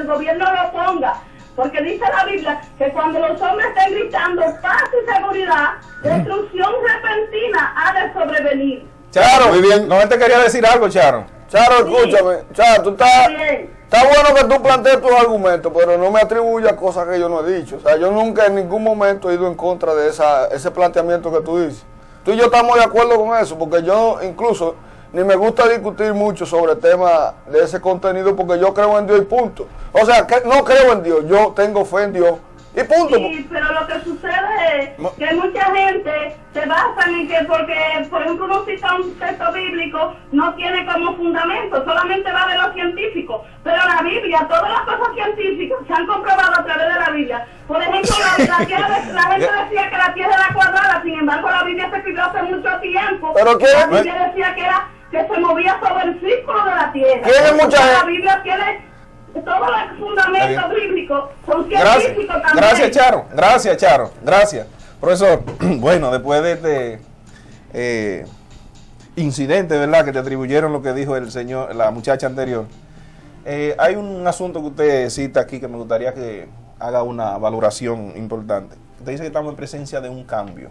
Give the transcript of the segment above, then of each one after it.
el gobierno lo ponga. Porque dice la Biblia que cuando los hombres estén gritando paz y seguridad, destrucción repentina ha de sobrevenir. Charo, muy bien. No, él te quería decir algo, Charo. Charo, escúchame. Charo, tú estás... Está bueno que tú plantees tus argumentos, pero no me atribuyas cosas que yo no he dicho. O sea, yo nunca en ningún momento he ido en contra de ese planteamiento que tú dices. Tú y yo estamos de acuerdo con eso, porque yo incluso ni me gusta discutir mucho sobre temas de ese contenido, porque yo creo en Dios y punto. O sea, que no creo en Dios, yo tengo fe en Dios y punto. Sí, pero lo que sucede es que mucha gente se basa en que porque, por ejemplo, uno cita un texto bíblico, no tiene como fundamento, solamente va de lo científico. Pero la Biblia, todas las cosas científicas se han comprobado a través de la Biblia. Por ejemplo, la gente decía que la Tierra era cuadrada, sin embargo, la Biblia se escribió hace mucho tiempo. ¿Pero qué? La Biblia decía que se movía sobre el círculo de la Tierra. ¿Tiene mucha gente? La Biblia tiene todos los fundamentos bíblicos, son científicos también. Gracias, Charo. Gracias, Charo. Gracias. Profesor, bueno, después de este incidente, ¿verdad?, que te atribuyeron lo que dijo la muchacha anterior, hay un asunto que usted cita aquí que me gustaría que haga una valoración importante. Usted dice que estamos en presencia de un cambio.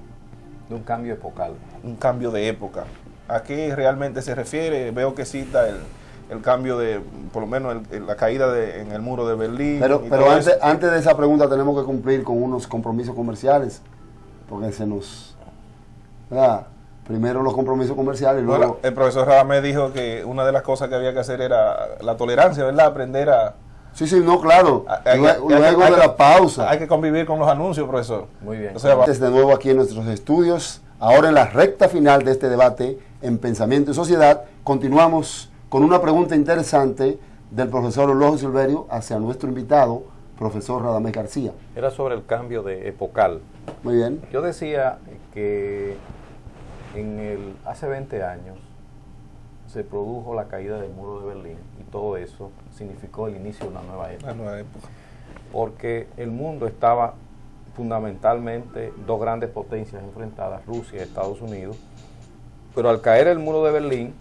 De un cambio epocal. Un cambio de época. ¿A qué realmente se refiere? Veo que cita el cambio de, por lo menos, la caída en el muro de Berlín. Pero antes de esa pregunta tenemos que cumplir con unos compromisos comerciales, porque se nos... ¿verdad? Primero los compromisos comerciales, luego... Bueno, el profesor Radamés dijo que una de las cosas que había que hacer era la tolerancia, ¿verdad? Aprender a... Sí, no, claro. Luego de la pausa. Hay que convivir con los anuncios, profesor. Muy bien. O sea, de nuevo aquí en nuestros estudios, ahora en la recta final de este debate en Pensamiento y Sociedad, continuamos con una pregunta interesante del profesor Eulogio Silverio hacia nuestro invitado, profesor Radamés García. Era sobre el cambio de epocal. Muy bien. Yo decía que hace 20 años se produjo la caída del muro de Berlín y todo eso significó el inicio de una nueva época. Una nueva época. Porque el mundo estaba fundamentalmente dos grandes potencias enfrentadas, Rusia y Estados Unidos, pero al caer el muro de Berlín,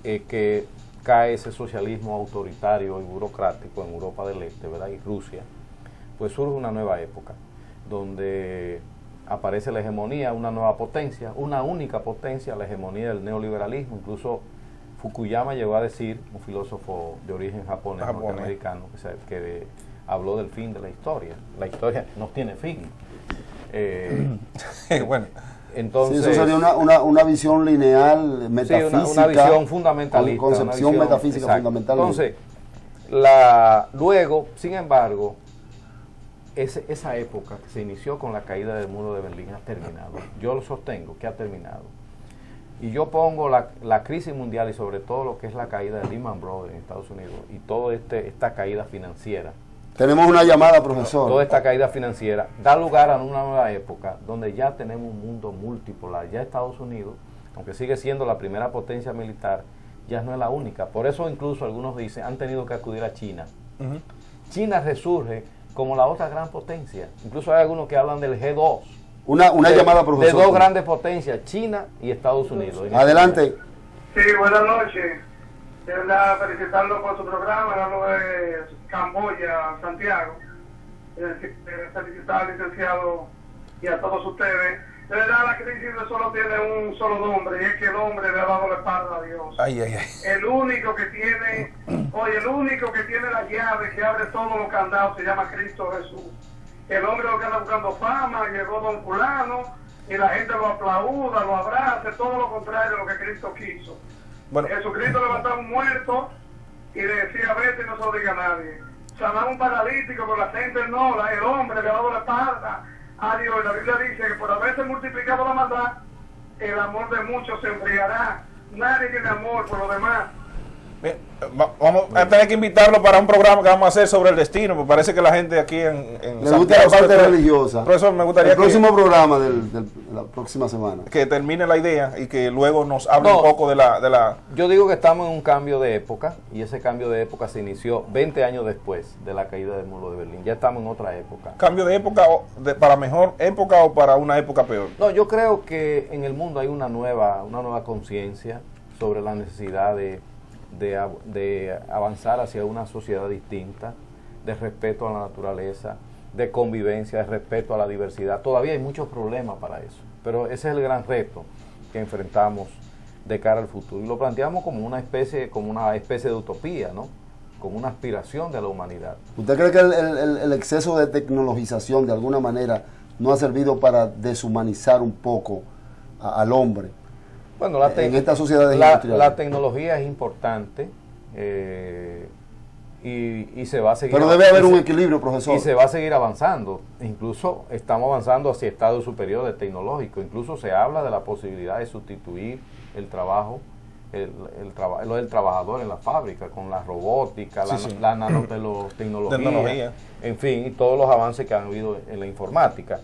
que cae ese socialismo autoritario y burocrático en Europa del Este, ¿verdad?, y Rusia, pues surge una nueva época, donde aparece la hegemonía, una nueva potencia, una única potencia, la hegemonía del neoliberalismo. Incluso Fukuyama llegó a decir, un filósofo de origen japonés, norteamericano, que habló del fin de la historia. La historia no tiene fin. Bueno, entonces, sí, eso sería una visión lineal, metafísica. Sí, una visión fundamentalista. Con concepción metafísica fundamental. Entonces, luego, sin embargo, esa época que se inició con la caída del muro de Berlín ha terminado. Yo lo sostengo que ha terminado. Y yo pongo la crisis mundial y sobre todo lo que es la caída de Lehman Brothers en Estados Unidos y toda esta caída financiera. Tenemos una llamada, profesor. Toda esta caída financiera da lugar a una nueva época donde ya tenemos un mundo multipolar. Ya Estados Unidos, aunque sigue siendo la primera potencia militar, ya no es la única. Por eso incluso algunos dicen, han tenido que acudir a China. China resurge como la otra gran potencia. Incluso hay algunos que hablan del G2. Una llamada, profesor. De dos grandes potencias, China y Estados Unidos. Adelante. Sí, buenas noches. De verdad, felicitarlo por su programa. Hablo de Camboya, Santiago. Felicitar al licenciado y a todos ustedes. De verdad, la crisis solo tiene un solo nombre, y es que el hombre le ha dado la espalda a Dios. El único que tiene, el único que tiene la llave que abre todos los candados se llama Cristo Jesús. El hombre lo que anda buscando fama, llegó don fulano, y la gente lo aplauda, lo abraza, todo lo contrario de lo que Cristo quiso. Bueno. Jesucristo levantaba un muerto y le decía, vete y no se lo diga a nadie. Sanaba un paralítico, con la gente no, el hombre le ha dado la espalda a Dios. Y la Biblia dice que por haberse multiplicado la maldad, el amor de muchos se enfriará. Nadie tiene amor por lo demás. Bien, vamos a tener que invitarlo para un programa que vamos a hacer sobre el destino, porque parece que la gente aquí en le gusta la parte religiosa. Profesor, me gustaría el próximo programa de la próxima semana. Que termine la idea y que luego nos hable un poco de la... Yo digo que estamos en un cambio de época, y ese cambio de época se inició 20 años después de la caída del muro de Berlín. Ya estamos en otra época. ¿Cambio de época para mejor época o para una época peor? No, yo creo que en el mundo hay una nueva conciencia sobre la necesidad de avanzar hacia una sociedad distinta, de respeto a la naturaleza, de convivencia, de respeto a la diversidad. Todavía hay muchos problemas para eso, pero ese es el gran reto que enfrentamos de cara al futuro. Y lo planteamos como una especie de utopía, ¿no? Como una aspiración de la humanidad. ¿Usted cree que el exceso de tecnologización de alguna manera no ha servido para deshumanizar un poco al hombre? Bueno, en esta sociedad industrial. La tecnología es importante y se va a seguir. Pero debe haber un equilibrio, profesor. Y se va a seguir avanzando. Incluso estamos avanzando hacia estados superiores tecnológicos. Incluso se habla de la posibilidad de sustituir el trabajo, el trabajador en la fábrica con la robótica, la nanotecnología, en fin, y todos los avances que han habido en la informática.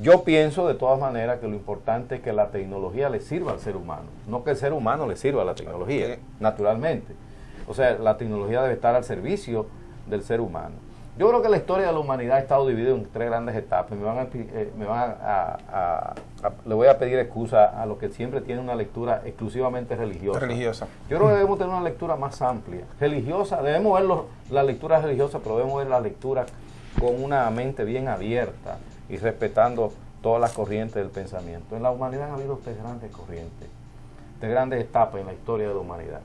Yo pienso de todas maneras que lo importante es que la tecnología le sirva al ser humano, no que el ser humano le sirva a la tecnología, naturalmente. O sea, la tecnología debe estar al servicio del ser humano. Yo creo que la historia de la humanidad ha estado dividida en 3 grandes etapas. Le voy a pedir excusa a los que siempre tienen una lectura exclusivamente religiosa. Yo creo que debemos tener una lectura más amplia, religiosa. Debemos ver la lectura religiosa, pero debemos ver la lectura con una mente bien abierta y respetando todas las corrientes del pensamiento. En la humanidad han habido 3 grandes corrientes, 3 grandes etapas en la historia de la humanidad.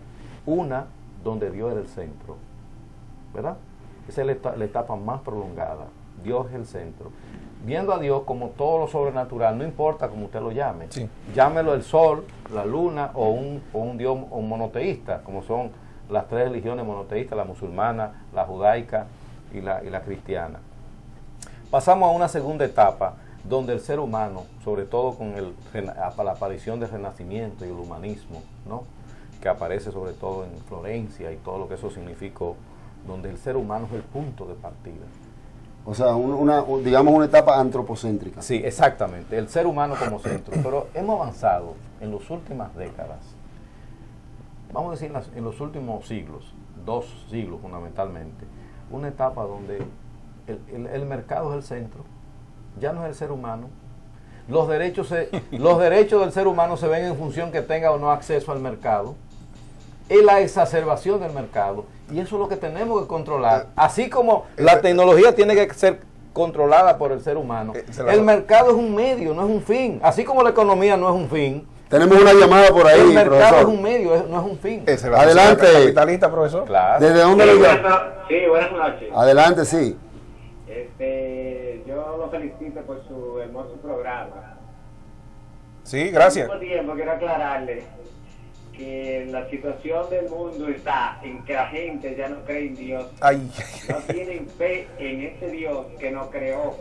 Una donde Dios era el centro, ¿verdad? Esa es la etapa más prolongada. Dios es el centro. Viendo a Dios como todo lo sobrenatural, no importa cómo usted lo llame. Sí. Llámelo el sol, la luna o un Dios monoteísta, como son las 3 religiones monoteístas, la musulmana, la judaica y la cristiana. Pasamos a una segunda etapa donde el ser humano, sobre todo con la aparición del Renacimiento y el humanismo, ¿no?, que aparece sobre todo en Florencia y todo lo que eso significó, donde el ser humano es el punto de partida. O sea, digamos una etapa antropocéntrica. Sí, exactamente, el ser humano como centro. Pero hemos avanzado en las últimas décadas, vamos a decir en los últimos siglos, 2 siglos fundamentalmente, una etapa donde el mercado es el centro, ya no es el ser humano. Los derechos del ser humano se ven en función que tenga o no acceso al mercado. Es la exacerbación del mercado, y eso es lo que tenemos que controlar. Así como la tecnología tiene que ser controlada por el ser humano, el mercado es un medio, no es un fin. Así como la economía no es un fin. Tenemos una llamada por ahí, el mercado profesor. es un medio, no es un fin. Adelante. Capitalista, profesor. Claro. ¿Desde dónde lo llama? Sí, buenas noches. Adelante, sí. Yo lo felicito por su hermoso programa. Sí, gracias. Al mismo tiempo quiero aclararle que la situación del mundo está en que la gente ya no cree en Dios. No tienen fe en ese Dios que nos creó.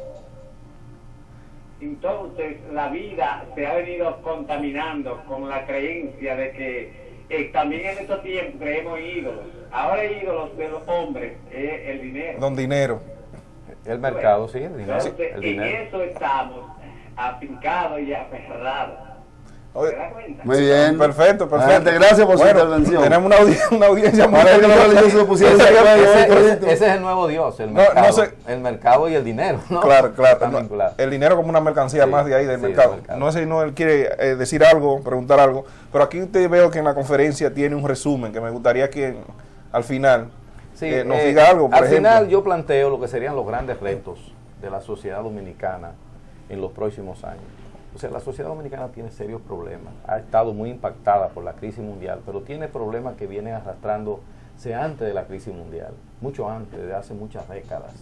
Entonces la vida se ha venido contaminando con la creencia de que también en estos tiempos creemos ídolos. Ahora ídolos de los hombres es el dinero. Don dinero. El mercado, sí, el dinero. Entonces, el dinero. En eso estamos afincados y aferrados. ¿Se da cuenta? Muy bien. Perfecto. Gracias por su intervención. Tenemos una audiencia muy ese es el nuevo Dios, el mercado, el mercado y el dinero, ¿no? Claro. El dinero como una mercancía más de ahí del mercado. No sé si no él quiere decir algo, preguntar algo, pero aquí usted veo que en la conferencia tiene un resumen que me gustaría que al final nos diga algo. Al final yo planteo lo que serían los grandes retos de la sociedad dominicana en los próximos años. O sea, la sociedad dominicana tiene serios problemas, ha estado muy impactada por la crisis mundial, pero tiene problemas que vienen arrastrándose antes de la crisis mundial, mucho antes, desde hace muchas décadas.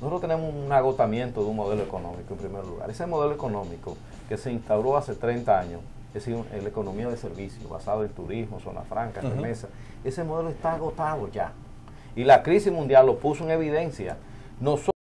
Nosotros tenemos un agotamiento de un modelo económico en primer lugar. Ese modelo económico que se instauró hace 30 años, es decir, la economía de servicio, basado en turismo, zona franca, remesa, ese modelo está agotado ya. Y la crisis mundial lo puso en evidencia. Nosotros